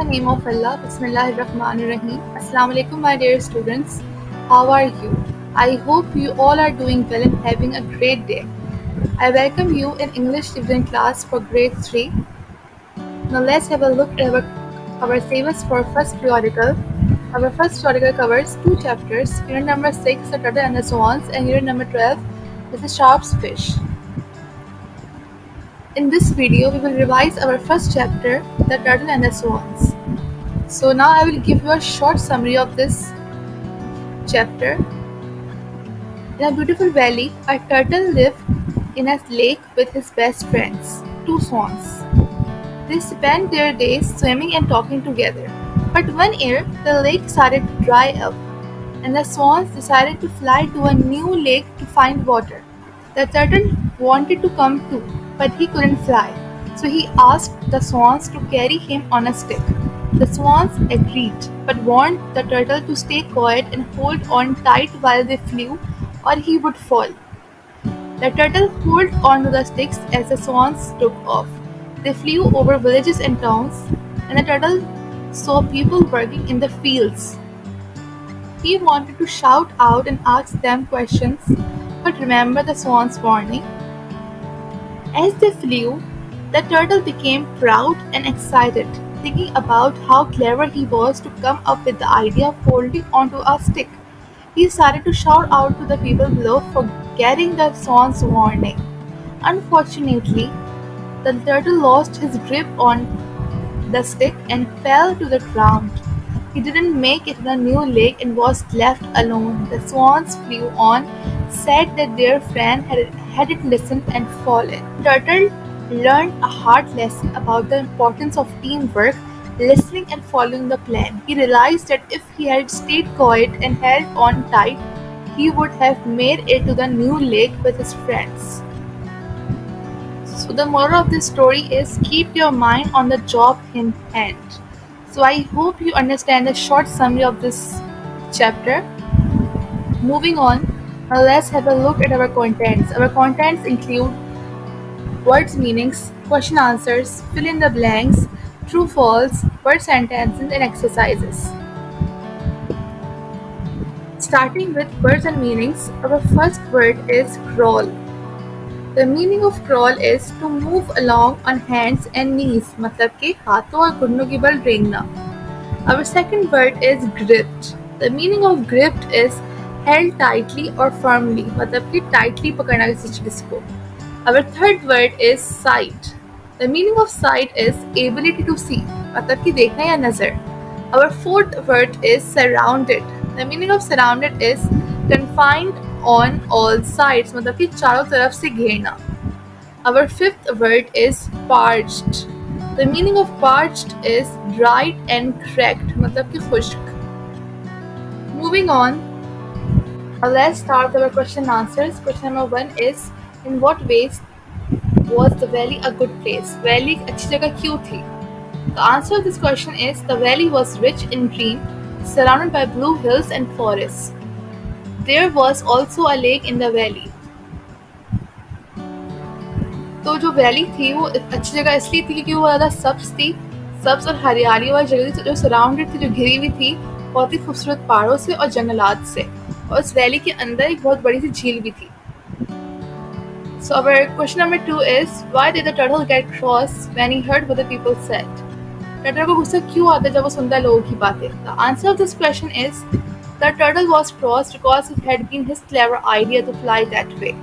name of Allah, Bismillahirrahmanirrahim. Assalamu alaikum, my dear students. How are you? I hope you all are doing well and having a great day. I welcome you in English Division class for grade 3. Now let's have a look at our syllabus for first periodical. Our first periodical covers two chapters. Unit number 6, the turtle and the swans, and unit number 12, this is sharp's fish. In this video, we will revise our first chapter, the turtle and the swans. So now I will give you a short summary of this chapter. In a beautiful valley, a turtle lived in a lake with his best friends, two swans. They spent their days swimming and talking together. But one year, the lake started to dry up, and the swans decided to fly to a new lake to find water. The turtle wanted to come too, but he couldn't fly, so he asked the swans to carry him on a stick. The swans agreed, but warned the turtle to stay quiet and hold on tight while they flew, or he would fall. The turtle held on to the sticks as the swans took off. They flew over villages and towns, and the turtle saw people working in the fields. He wanted to shout out and ask them questions, but remembered the swan's warning. As they flew, the turtle became proud and excited, thinking about how clever he was to come up with the idea of holding onto a stick. He started to shout out to the people below for getting the swan's warning. Unfortunately, the turtle lost his grip on the stick and fell to the ground. He didn't make it to the new lake and was left alone. The swans flew on, sad that their friend hadn't listened and fallen. Turtle learned a hard lesson about the importance of teamwork, listening and following the plan. He realized that if he had stayed quiet and held on tight, he would have made it to the new lake with his friends. So the moral of this story is keep your mind on the job in hand. So I hope you understand the short summary of this chapter. Moving on, now let's have a look at our contents. Our contents include words meanings, question answers, fill in the blanks, true false, word sentences and exercises. Starting with words and meanings, our first word is crawl. The meaning of crawl is to move along on hands and knees, मतलब कि हाथों और घुटनों के बल रेंगना. Our second word is gripped. The meaning of gripped is held tightly or firmly, मतलब कि tightly पकड़ना किसी चीज को. Our third word is sight. The meaning of sight is ability to see, मतलब कि देखना या नजर. Our fourth word is surrounded. The meaning of surrounded is confined on all sides, मतलब कि चारों तरफ से घेरना. Our fifth word is parched. The meaning of parched is dried and cracked, मतलब कि खुश्क. Moving on, let's start with our question and answers. Question number 1 is, in what ways was the valley a good place? Valley एक अच्छी जगह क्यों थी? The answer of this question is, the valley was rich in green, surrounded by blue hills and forests. There was also a lake in the valley. तो जो valley थी वो अच्छी जगह इसलिए थी क्योंकि वो ज़्यादा सब्ज थी, सब्ज और हरियाली वाली जगह थी जो सराउंडेड थी, जो घिरी हुई थी बहुत ही खूबसूरत पहाड़ों से और जंगलात से, और उस वैली के अंदर एक बहुत बड़ी सी झील भी थी. So our question number 2 is, why did the turtle get cross when he heard what the people said? Turtle को गुस्सा क्यों आता है जब वो सुनता है लोगों की बातें? The answer of this question is, the turtle was cross because it had been his clever idea to fly that way.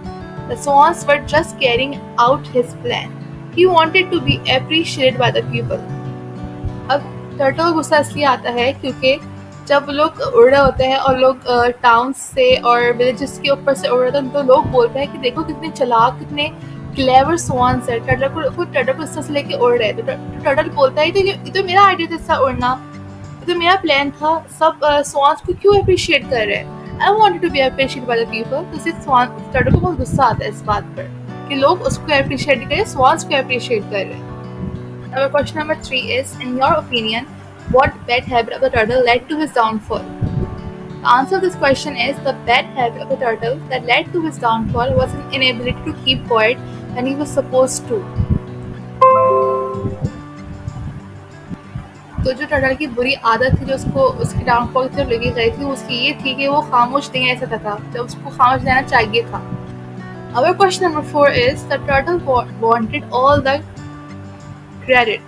The swans were just carrying out his plan. He wanted to be appreciated by the people. अब turtle को गुस्सा इसलिए आता है क्योंकि जब लोग उड़ रहे होते हैं और लोग टाउन्स से और विलेजेस के ऊपर से उड़ रहे होते हैं तो लोग बोलते हैं कि देखो कितने चालाक, कितने क्लेवर स्वान्स है. टर्टल को इस तरह से लेके उड़ रहे हैं. तो टर्टल बोलता है ये तो मेरा आइडिया था इसका उड़ना, ये तो मेरा प्लान था. सब स्वान्स को क्यों अप्रिशिएट कर रहे हैं? I wanted to be appreciated by the people. तो इससे टर्टल को बहुत गुस्सा आता है इस बात पर कि लोग उसको अप्रिशिएट नहीं कर रहे, स्वान्स को अप्रिशिएट कर रहे हैं. Our question number 3 is, in your opinion, what bad habit of the turtle led to his downfall? The answer of this question is, the bad habit of the turtle that led to his downfall was his inability to keep quiet when he was supposed to. तो जो turtle की बुरी आदत थी, जो उसको उसकी downfall की तरफ लेके गई थी, उसकी ये थी कि वो खामोश नहीं रह सकता था, जब उसको खामोश रहना चाहिए था. Our question number 4 is the turtle wanted all the credit.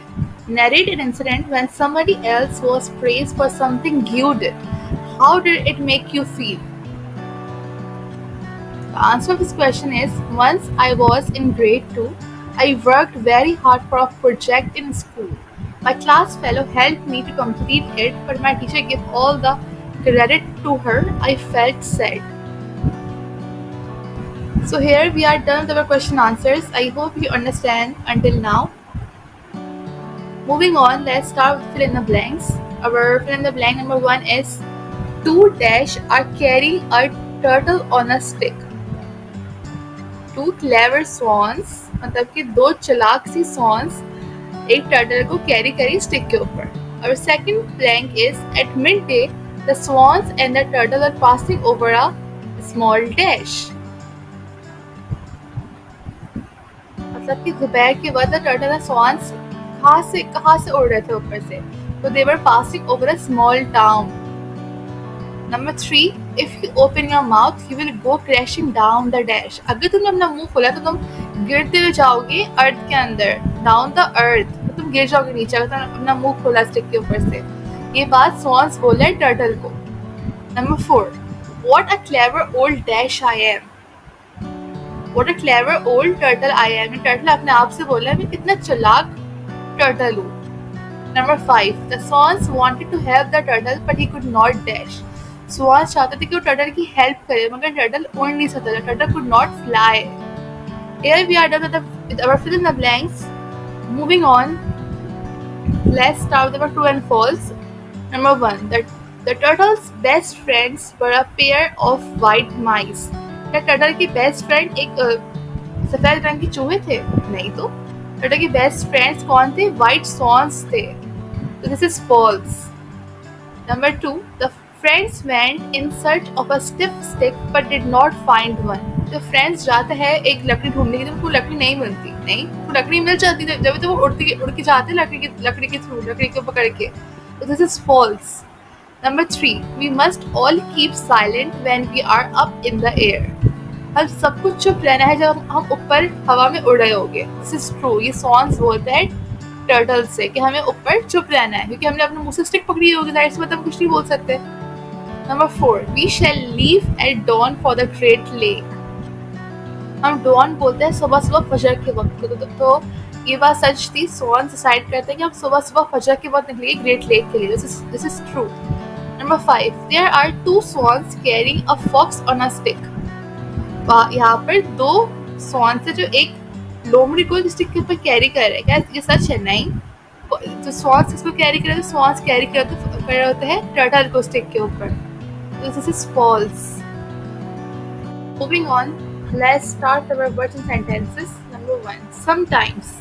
Narrate an incident when somebody else was praised for something you did. How did it make you feel? The answer of this question is once I was in grade 2, I worked very hard for a project in school. My class fellow helped me to complete it, but my teacher gave all the credit to her. I felt sad. So here we are done with our question answers. I hope you understand until now. Moving on, let's start with fill in the blanks. Our fill in the blank number 1 is two dash are carrying a turtle on a stick. Two clever swans, मतलब कि दो चालाक सी swans एक turtle को carry करी stick के ऊपर. और second blank is at mid day the swans and the turtle are passing over a small dash. मतलब कि दोपहर के वक्त द टर्टल एंड swans कहाँ से उड़ रहे थे ऊपर से, तो they were passing over a small town. Number 3, if you open your mouth, you will go crashing down the dash. अगर तुमने अपना मुंह खोला तो तुम गिरते हुए जाओगे अर्थ के अंदर, down the earth. तो तुम गिर जाओगे नीचे अगर तुमने अपना मुंह खोला स्टिक के ऊपर से. ये बात swans बोला है टर्टल को. Number 4, what a clever old dash I am. What a clever old turtle I am. Turtle अपने आप से बोला है मैं कितना चालाक टर्टल हूँ. Number 5, the swans wanted to help the turtle but he could not dash. swans चाहते थे कि वो टर्टल की हेल्प करे, मगर टर्टल उड़ नहीं सकता था. Turtle could not fly. Here we are done with our fill in the blanks. Moving on, let's start with our true and false. Number 1, the turtle's best friends were a pair of white mice. क्या turtle की best friend एक सफेद रंग के चूहे थे? नहीं, तो टर्टल की बेस्ट फ्रेंड्स कौन थे? व्हाइट स्वॉन्स थे. So this is false. Number 2, the friends went in search of a stiff stick but did not find one. तो फ्रेंड्स जाते हैं एक लकड़ी ढूंढने के लिए, उनको लकड़ी नहीं मिलती. नहीं, तो लकड़ी मिल जाती है जब तो वो उड़ के जाते हैं लकड़ी के थ्रू, लकड़ी को पकड़ के. तो this is false. Number 3, we must all keep silent when we are up in the air. हम सब कुछ चुप रहना है जब हम ऊपर हवा में उड़ रहे होंगे. This is true. ये swans बोलते हैं टर्टल से कि हमें ऊपर चुप रहना है, क्योंकि हमने अपने मुंह से स्टिक पकड़ी होगी, जाहिर सी बात हम कुछ नहीं बोल सकते. Number 4, we shall leave at dawn for the great lake. हम dawn बोलते हैं सुबह फजर के वक्त को. तो ये बात सच थी. swans डिसाइड करते हैं कि हम सुबह फजर के वक्त निकलेंगे ग्रेट लेक के लिए. This is true. Number 5, there are two swans carrying a fox on a stick. यहाँ पर दो swans है जो एक लोमड़ी को स्टिक के ऊपर कैरी कर रहे हैं. क्या ये सच है? नहीं. तो swans इसको कैरी कर रहे हैं, swans कैरी कर रहे होते हैं टर्टल को स्टिक के ऊपर. This is false. Moving on, let's start our words and sentences. Number 1, sometimes.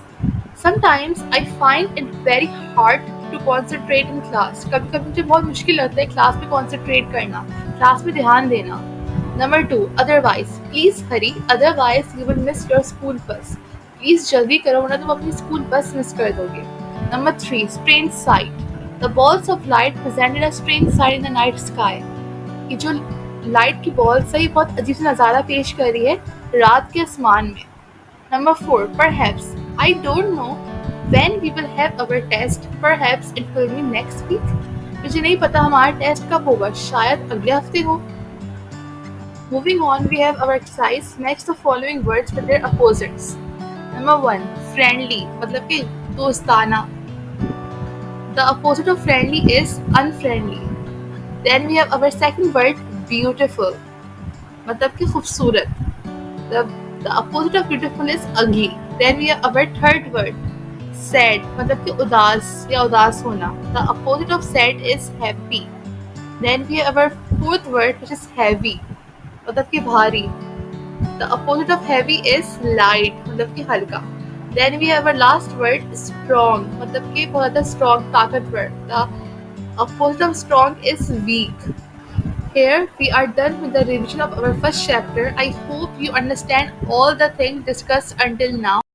Sometimes I find it very hard to concentrate in class. कभी कभी मुझे बहुत मुश्किल लगता है क्लास में concentrate करना, क्लास में ध्यान देना. Number 2, otherwise. Please hurry, otherwise you will miss your school bus. Please जल्दी करो वरना तुम अपनी स्कूल बस मिस कर दोगे. Number 3, strange sight. The balls of light presented a strange sight in the night sky. ये जो लाइट की बॉल्स है ये बहुत अजीब सा नज़ारा पेश कर रही है रात के आसमान में. Number 4, perhaps. I don't know when we will have our test. Perhaps it will be next week. मुझे नहीं पता हमारा टेस्ट कब होगा, शायद अगले हफ्ते हो. Moving on, we have our exercise. Match the following words with their opposites. Number 1, friendly, मतलब कि दोस्ताना. The opposite of friendly is unfriendly. Then we have our second word, beautiful, मतलब कि खूबसूरत. The opposite of beautiful is ugly. Then we have our third word, sad, मतलब कि उदास या उदास होना. The opposite of sad is happy. Then we have our fourth word, which is heavy, मतलब कि भारी. The opposite of heavy is light, मतलब कि हल्का. Then we have our last word, strong, मतलब कि बहुत ज़्यादा strong, ताकतवर. The opposite of strong is weak. Here we are done with the revision of our first chapter. I hope you understand all the things discussed until now.